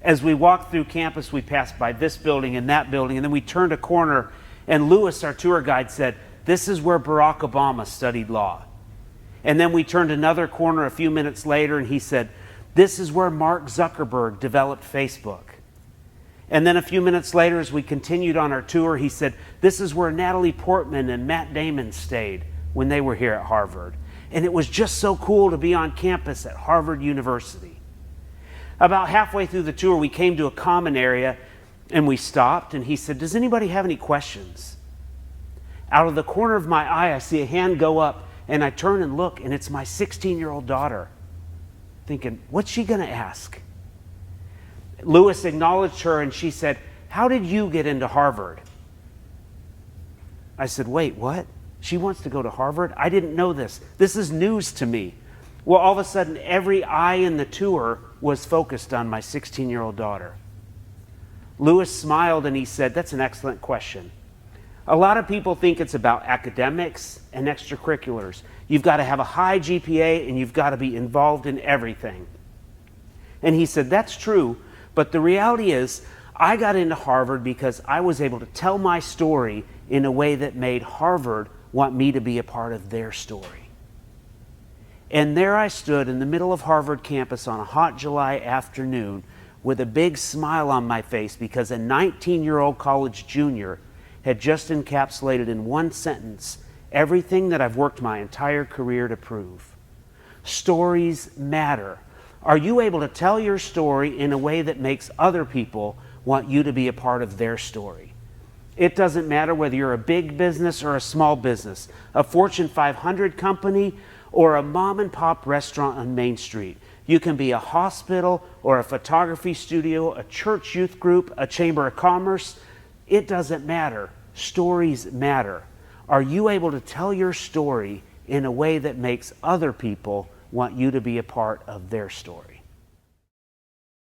As we walked through campus, we passed by this building and that building, and then we turned a corner, and Lewis, our tour guide, said, "This is where Barack Obama studied law." And then we turned another corner a few minutes later, and he said, "This is where Mark Zuckerberg developed Facebook." And then a few minutes later, as we continued on our tour, he said, "This is where Natalie Portman and Matt Damon stayed when they were here at Harvard." And it was just so cool to be on campus at Harvard University. About halfway through the tour, we came to a common area, and we stopped, and he said, "Does anybody have any questions?" Out of the corner of my eye, I see a hand go up, and I turn and look, and it's my 16-year-old daughter, thinking, what's she going to ask? Lewis acknowledged her, and she said, "How did you get into Harvard?" I said, "Wait, what? She wants to go to Harvard? I didn't know this. This is news to me." Well, all of a sudden, every eye in the tour was focused on my 16-year-old daughter. Lewis smiled, and he said, "That's an excellent question. A lot of people think it's about academics and extracurriculars. You've got to have a high GPA, and you've got to be involved in everything." And he said, "That's true, but the reality is I got into Harvard because I was able to tell my story in a way that made Harvard want me to be a part of their story." And there I stood in the middle of Harvard campus on a hot July afternoon with a big smile on my face because a 19-year-old college junior had just encapsulated in one sentence everything that I've worked my entire career to prove. Stories matter. Are you able to tell your story in a way that makes other people want you to be a part of their story? It doesn't matter whether you're a big business or a small business, a Fortune 500 company or a mom and pop restaurant on Main Street. You can be a hospital or a photography studio, a church youth group, a chamber of commerce. It doesn't matter. Stories matter. Are you able to tell your story in a way that makes other people want you to be a part of their story?